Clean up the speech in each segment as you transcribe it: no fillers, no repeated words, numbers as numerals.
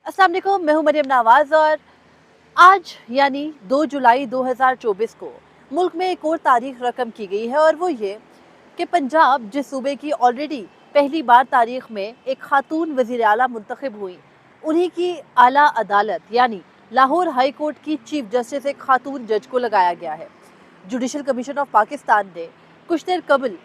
अस्सलाम वालेकुम, मैं हूं मरियम नवाज और आज यानी 2 जुलाई 2024 को मुल्क में एक और तारीख रकम की गई है और वो ये कि पंजाब जिस सूबे की ऑलरेडी पहली बार तारीख में एक खातून वज़ीर आला मुंतखब हुई, उन्हीं की आला अदालत यानी लाहौर हाई कोर्ट की चीफ जस्टिस एक खातून जज को लगाया गया है। जुडिशल कमीशन ऑफ पाकिस्तान ने कुछ देर कबल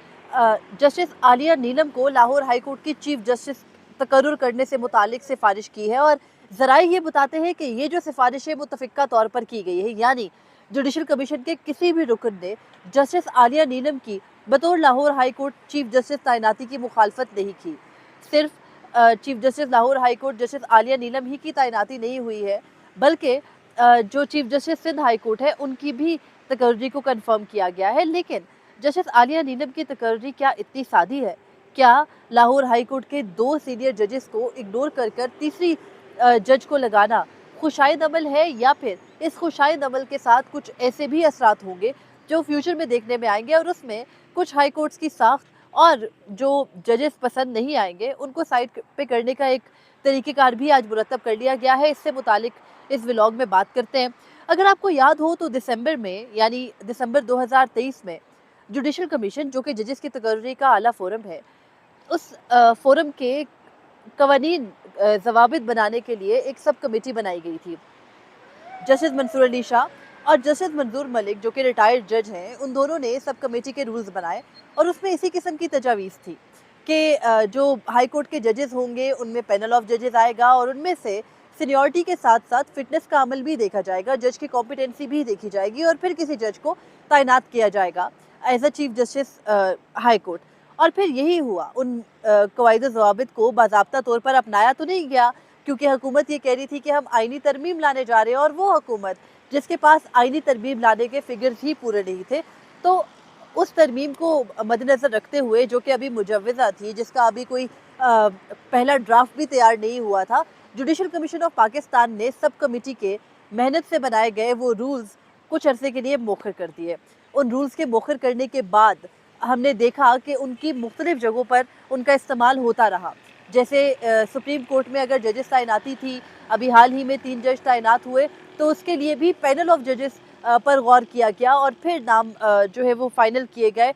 जस्टिस आलिया नीलम को लाहौर हाई कोर्ट की चीफ जस्टिस तकर्रुर करने से मुतालिक सिफारिश की है और ज़राए ये बताते हैं कि ये जो सिफारिश है मुतफ़िक़ा तौर पर की गई है, यानी जुडिशल कमीशन के किसी भी रुकन ने जस्टिस आलिया नीलम की बतौर Lahore high court chief justice तैनाती की मुखालफत नहीं की। सिर्फ chief justice Lahore high court justice Aliya Neelam ही की तैनाती नहीं हुई है, बल्कि जो chief justice Sindh high court है उनकी भी तकर्री को कन्फर्म किया गया है। लेकिन जस्टिस आलिया नीलम की तकर्री क्या इतनी सादी है? क्या लाहौर हाई कोर्ट के 2 सीनियर जजेस को इग्नोर कर तीसरी जज को लगाना खुशाइंद अमल है, या फिर इस खुशाइंद अमल के साथ कुछ ऐसे भी असरात होंगे जो फ्यूचर में देखने में आएंगे और उसमें कुछ हाई कोर्ट्स की साख्त और जो जजेस पसंद नहीं आएंगे उनको साइड पे करने का एक तरीक़ेकार भी आज मुरतब कर लिया गया है। इससे मुतालिक इस व्लॉग में बात करते हैं। अगर आपको याद हो तो दिसंबर में यानी दिसंबर 2023 में जुडिशल कमीशन, जो कि जजेस की तकर्री का आला फोरम है, उस फोरम के कवानीन ज़वाबित बनाने के लिए एक सब कमेटी बनाई गई थी। जस्टिस मंसूर अली शाह और जस्टिस मंजूर मलिक, जो कि रिटायर्ड जज हैं, उन दोनों ने सब कमेटी के रूल्स बनाए और उसमें इसी किस्म की तजावीज़ थी कि जो हाई कोर्ट के जजेस होंगे उनमें पैनल ऑफ जजेस आएगा और उनमें से सीनियरिटी के साथ साथ फिटनेस का अमल भी देखा जाएगा, जज की कॉम्पिटेंसी भी देखी जाएगी और फिर किसी जज को तैनात किया जाएगा as a chief justice high court. और फिर यही हुआ, उन कवायद ज़वाबित को बाज़ाब्ता तौर पर अपनाया तो नहीं गया, क्योंकि हुकूमत ये कह रही थी कि हम आइनी तरमीम लाने जा रहे हैं और वो हुकूमत जिसके पास आइनी तरमीम लाने के फिगर्स ही पूरे नहीं थे, तो उस तरमीम को मद्देनज़र रखते हुए, जो कि अभी मुजव्वज़ा थी, जिसका अभी कोई पहला ड्राफ्ट भी तैयार नहीं हुआ था, जुडिशल कमीशन ऑफ पाकिस्तान ने सब कमेटी के मेहनत से बनाए गए वो रूल्स कुछ अरसे के लिए मौखर कर दिए। उन रूल्स के मौखर करने के बाद हमने देखा कि उनकी मुख्तलिफ जगहों पर उनका इस्तेमाल होता रहा। जैसे सुप्रीम कोर्ट में अगर जजेस तैनाती थी, अभी हाल ही में 3 जज तैनात हुए, तो उसके लिए भी पैनल ऑफ जजेस पर गौर किया गया और फिर नाम जो है वो फाइनल किए गए।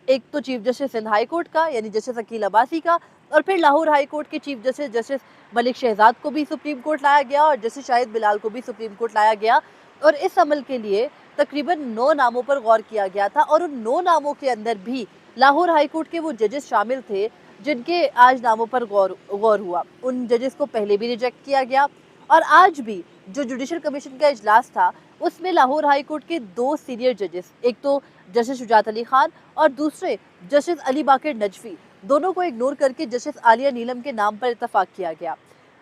एक तो chief justice Sindh high court का यानी जस्टिस अकील अब्बासी का, और फिर लाहौर हाई कोर्ट के chief justice justice Malik Shahzad को भी सुप्रीम कोर्ट लाया गया और जस्टिस शाहिद बिलाल को भी सुप्रीम कोर्ट लाया गया। और इस अमल के लिए तकरीबन 9 नामों पर गौर किया गया था और उन 9 नामों के अंदर भी लाहौर हाई कोर्ट के वो जजेस शामिल थे जिनके आज नामों पर गौर हुआ। उन जजेस को पहले भी रिजेक्ट किया गया और आज भी जो जुडिशल कमीशन का इजलास था उसमें लाहौर हाई कोर्ट के 2 सीनियर जजेस, एक तो जस्टिस शुजात अली खान और दूसरे जस्टिस अली बाकर नजफी, दोनों को इग्नोर करके जस्टिस आलिया नीलम के नाम पर इतफाक किया गया।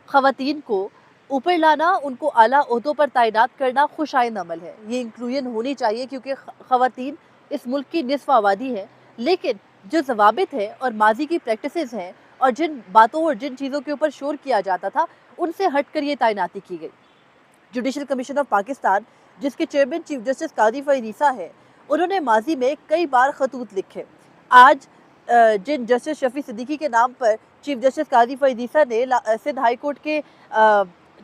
खवातीन को ऊपर लाना, उनको आला ओहदों पर तैनात करना खुशाइंद अमल है। ये इंक्लूजन होनी चाहिए क्योंकि खवातीन इस मुल्क की निसफ आबादी है। लेकिन जो जवाबित है और माजी की प्रैक्टिसेस हैं और जिन बातों और जिन चीज़ों के ऊपर शोर किया जाता था, उनसे हट कर ये तैनाती की गई। जुडिशल कमीशन ऑफ पाकिस्तान, जिसके चेयरमैन चीफ जस्टिस कादी फरीसा है, उन्होंने माजी में कई बार खतूत लिखे। आज जिन जस्टिस शफी सिद्दीकी के नाम पर चीफ जस्टिस कादी फरीसा ने सिंध हाई कोर्ट के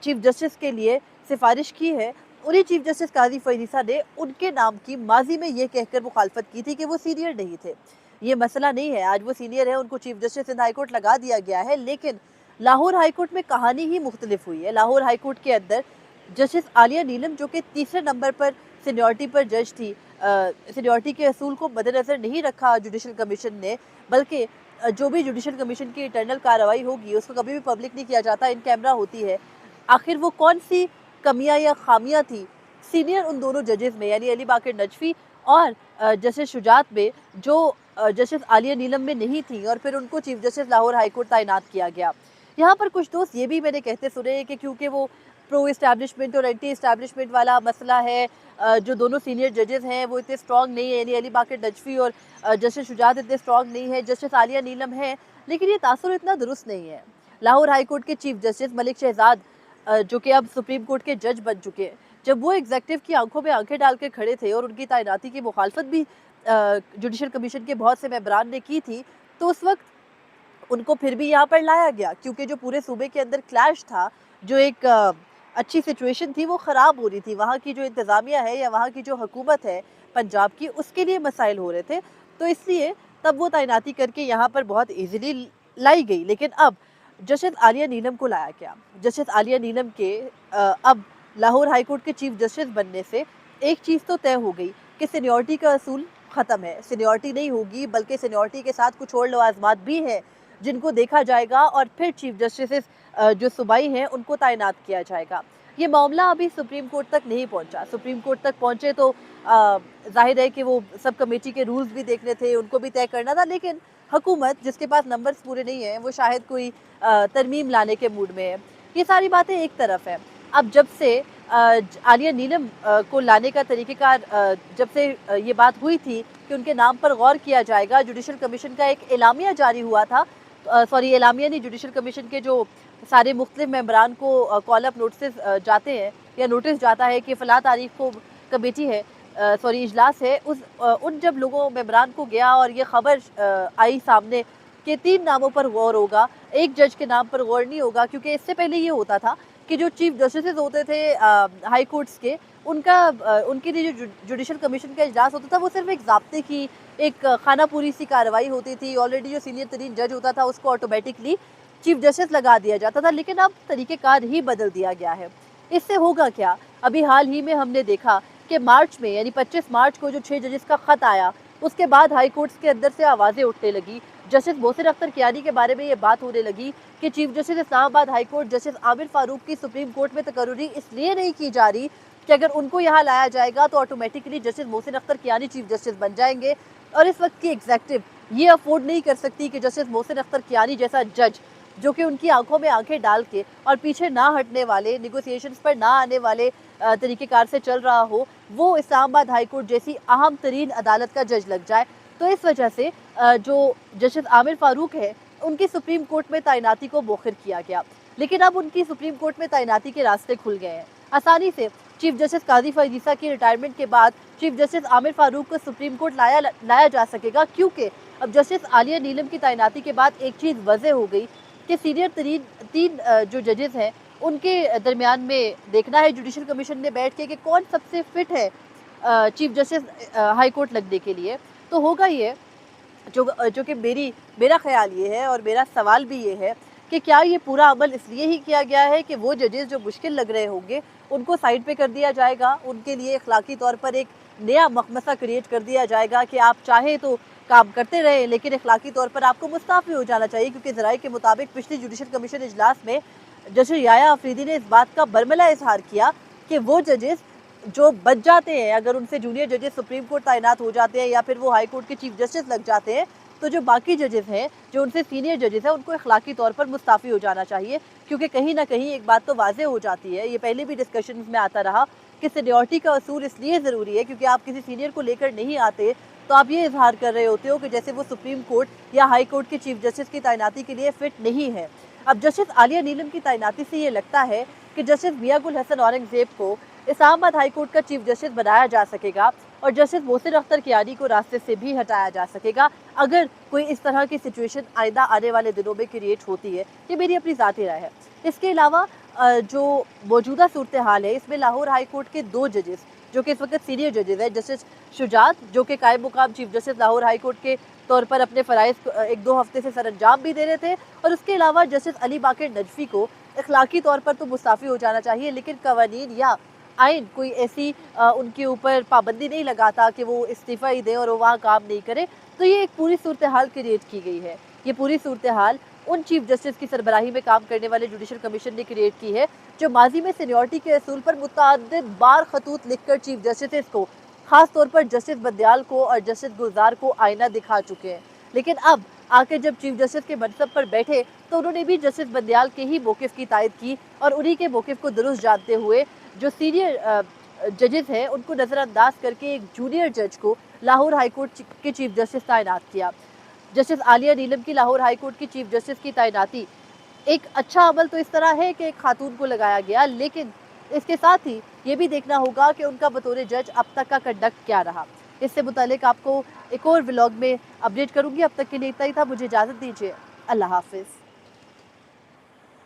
चीफ जस्टिस के लिए सिफारिश की है, उन्हीं चीफ जस्टिस कादी फरीसा ने उनके नाम की माजी में ये कहकर मुखालफत की थी कि वो सीनियर नहीं थे। ये मसला नहीं है, आज वो सीनियर है, उनको chief justice Sindh high court लगा दिया गया है। लेकिन लाहौर हाई कोर्ट में कहानी ही मुख्तलिफ हुई है। लाहौर हाई कोर्ट के अंदर जस्टिस आलिया नीलम, जो कि तीसरे नंबर पर सीनियरिटी पर जज थी, सीनियरिटी के असूल को मद्देनज़र नहीं रखा जुडिशल कमीशन ने, बल्कि जो भी जुडिशल कमीशन की इंटरनल कार्रवाई होगी उसको कभी भी पब्लिक नहीं किया जाता, इन कैमरा होती है। आखिर वो कौन सी कमियां या खामियां थी सीनियर उन दोनों जजेस में यानी अली बाकर नजफी और जस्टिस शुजात में, जो जस्टिस आलिया नीलम में नहीं थी, और फिर उनको chief justice Lahore high court तैनात किया गया। यहाँ पर कुछ दोस्त ये भी मैंने कहते सुने हैं कि क्योंकि वो प्रो इस्टेब्लिशमेंट और एंटी इस्टेब्लिशमेंट वाला मसला है, जो दोनों सीनियर जजेस हैं वो इतने स्ट्रॉन्ग नहीं है, यानी अली बाकर नजफी और जस्टिस शुजात इतने स्ट्रॉन्ग नहीं है, जस्टिस आलिया नीलम है। लेकिन ये तासुर इतना दुरुस्त नहीं है। लाहौर हाई कोर्ट के चीफ जस्टिस मलिक शहजाद, जो कि अब सुप्रीम कोर्ट के जज बन चुके हैं, जब वो एग्जेक्टिव की आंखों में आंखें डाल के खड़े थे और उनकी तैनाती की मुखालफत भी जुडिशल कमीशन के बहुत से मेंबरान ने की थी, तो उस वक्त उनको फिर भी यहाँ पर लाया गया क्योंकि जो पूरे सूबे के अंदर क्लैश था जो एक अच्छी सिचुएशन थी वो ख़राब हो रही थी। वहाँ की जो इंतज़ामिया है या वहाँ की जो हुकूमत है पंजाब की, उसके लिए मसाइल हो रहे थे। तो इसलिए तब वो तैनाती करके यहाँ पर बहुत ईज़िली लाई गई। लेकिन अब जस्टिस आलिया नीलम को लाया गया। जस्टिस आलिया नीलम के अब लाहौर हाई कोर्ट के चीफ जस्टिस बनने से एक चीज़ तो तय हो गई कि सीनियरिटी का असूल ख़त्म है। सीनियरिटी नहीं होगी, बल्कि सीनियरिटी के साथ कुछ और लवाज़मात भी हैं जिनको देखा जाएगा और फिर चीफ जस्टिस जो सूबाई हैं उनको तैनात किया जाएगा। ये मामला अभी सुप्रीम कोर्ट तक नहीं पहुंचा। सुप्रीम कोर्ट तक पहुंचे तो ज़ाहिर है कि वो सब कमेटी के रूल्स भी देखने थे, उनको भी तय करना था। लेकिन हुकूमत जिसके पास नंबर्स पूरे नहीं हैं, वो शायद कोई तरमीम लाने के मूड में है। ये सारी बातें एक तरफ है। अब जब से आलिया नीलम को लाने का तरीक़ेकार जब से ये बात हुई थी कि उनके नाम पर गौर किया जाएगा, जुडिशल कमीशन का एक एलामिया जारी हुआ था। सॉरी, एलामिया नहीं, जुडिशल कमीशन के जो सारे मुख्तलिफ मेंबरान को कॉल अप नोटिस जाते हैं या नोटिस जाता है कि फ़लाँ तारीख को कमेटी है, सॉरी इजलास है, उन जब लोगों मेंबरान को गया और ये ख़बर आई सामने कि 3 नामों पर गौर होगा, एक जज के नाम पर गौर नहीं होगा। क्योंकि इससे पहले ये होता था कि जो चीफ जस्टिस होते थे हाई कोर्ट्स के, उनके लिए जो जुडिशल कमीशन का इजलास होता था वो सिर्फ एक ज़ाब्ते की एक खाना पूरी सी कार्रवाई होती थी। ऑलरेडी जो सीनियर तरीन जज होता था उसको ऑटोमेटिकली चीफ जस्टिस लगा दिया जाता था। लेकिन अब तरीक़ेकार ही बदल दिया गया है। इससे होगा क्या? अभी हाल ही में हमने देखा कि मार्च में, यानी 25 मार्च को जो 6 जजेस का ख़त आया, उसके बाद हाई कोर्ट्स के अंदर से आवाज़ें उठने लगी। जस्टिस मोहसिन अख्तर कियानी के बारे में ये बात होने लगी कि chief justice Islamabad high court justice Aamir Farooq की सुप्रीम कोर्ट में तकर्री इसलिए नहीं की जा रही कि अगर उनको यहाँ लाया जाएगा तो automatically justice Mohsin Akhtar Kayani chief justice बन जाएंगे। और इस वक्त की एग्जेक्टिव ये अफोर्ड नहीं कर सकती कि जस्टिस मोहसिन अख्तर कियानी जैसा जज, जो कि उनकी आंखों में आंखें डाल के और पीछे ना हटने वाले, नेगोशिएशंस पर ना आने वाले तरीक़ेकार से चल रहा हो, वो इस्लामाबाद हाई कोर्ट जैसी अहम तरीन अदालत का जज लग जाए। तो इस वजह से जो जस्टिस आमिर फारूक है, उनकी सुप्रीम कोर्ट में तैनाती को मौखिर किया गया। लेकिन अब उनकी सुप्रीम कोर्ट में तैनाती के रास्ते खुल गए हैं। आसानी से चीफ जस्टिस काजी फरीसा की रिटायरमेंट के बाद चीफ जस्टिस आमिर फारूक को सुप्रीम कोर्ट लाया जा सकेगा। क्योंकि अब जस्टिस आलिया नीलम की तैनाती के बाद एक चीज़ वाज़ेह हो गई कि सीनियर तरीन 3 जो जजेस हैं उनके दरमियान में देखना है जुडिशल कमीशन ने बैठ के कि कौन सबसे फिट है चीफ जस्टिस हाई कोर्ट लगने के लिए। तो होगा ये, जो कि मेरा ख्याल ये है और मेरा सवाल भी ये है कि क्या ये पूरा अमल इसलिए ही किया गया है कि वो जजेस जो मुश्किल लग रहे होंगे उनको साइड पे कर दिया जाएगा, उनके लिए अखलाकी तौर पर एक नया मखमसा क्रिएट कर दिया जाएगा कि आप चाहे तो काम करते रहे लेकिन अखलाकी तौर पर आपको मुस्ताफ़ी हो जाना चाहिए। क्योंकि ज़राए के मुताबिक पिछली जुडिशल कमीशन इजलास में जस्टिस याया अफरीदी ने इस बात का बरमला इजहार किया कि वो जजेस जो बच जाते हैं, अगर उनसे जूनियर जजेस सुप्रीम कोर्ट तैनात हो जाते हैं या फिर वो हाई कोर्ट के चीफ जस्टिस लग जाते हैं, तो जो बाकी जजेस हैं, जो उनसे सीनियर जजेस हैं, उनको अखलाकी तौर पर मुस्ताफ़ी हो जाना चाहिए। क्योंकि कहीं ना कहीं एक बात तो वाज़ेह हो जाती है, ये पहले भी डिस्कशन में आता रहा कि सीनियरिटी का असूल इसलिए ज़रूरी है क्योंकि आप किसी सीनियर को लेकर नहीं आते तो आप ये इजहार कर रहे होते हो कि जैसे वो सुप्रीम कोर्ट या हाई कोर्ट के चीफ जस्टिस की तैनाती के लिए फ़िट नहीं है। अब जस्टिस आलिया नीलम की तैनाती से ये लगता है कि जस्टिस मियां गुल हसन औरंगज़ेब को इस्लामाबाद हाई कोर्ट का चीफ जस्टिस बनाया जा सकेगा और जस्टिस मोहसिन अख्तर कियानी को रास्ते से भी हटाया जा सकेगा अगर कोई इस तरह की सिचुएशन आइंदा आने वाले दिनों में क्रिएट होती है। ये मेरी अपनी ज़ाती राय है। इसके अलावा जो मौजूदा सूरत हाल है, इसमें लाहौर हाई कोर्ट के 2 जजेस जो कि इस वक्त सीनियर जजेस हैं, जस्टिस शुजात जो कि कायम मुकाम chief justice Lahore high court के तौर पर अपने फ़राइज़ 1-2 हफ्ते से सरअंजाम भी दे रहे थे, और उसके अलावा जस्टिस अली बाकर नजफी को अखलाकी तौर पर तो मुस्ताफ़ी हो जाना चाहिए, लेकिन कवानीन या आइन कोई ऐसी उनके ऊपर पाबंदी नहीं लगाता कि वो इस्तीफ़ा ही दें और वो वहाँ काम नहीं करें। तो ये एक पूरी सूरत हाल क्रिएट की गई है। ये पूरी सूरत हाल उन चीफ जस्टिस की सरबराही में काम करने वाले जुडिशल कमीशन ने क्रिएट की है, जो माजी में सीनियरिटी के असूल पर मुतअद्दिद बार खतूत लिखकर चीफ जस्टिस को, खास तौर पर जस्टिस बंदयाल को और जस्टिस गुलजार को आईना दिखा चुके हैं। लेकिन अब आके जब चीफ जस्टिस के मनसब पर बैठे तो उन्होंने भी जस्टिस बंदयाल के ही मौक़िफ़ की तायद की और उन्हीं के मौक़िफ़ को दुरुस्त जानते हुए जो सीनियर जजेस हैं उनको नज़रअंदाज करके एक जूनियर जज को लाहौर हाई कोर्ट के चीफ जस्टिस तैनात किया। जस्टिस आलिया नीलम की लाहौर हाई कोर्ट की चीफ जस्टिस की तैनाती एक अच्छा अमल तो इस तरह है कि एक खातून को लगाया गया, लेकिन इसके साथ ही ये भी देखना होगा कि उनका बतौर जज अब तक का कंडक्ट क्या रहा। इससे मुतालिक आपको एक और व्लॉग में अपडेट करूँगी। अब तक के लिए इतना ही था। मुझे इजाज़त दीजिए। अल्लाह हाफ़िज़।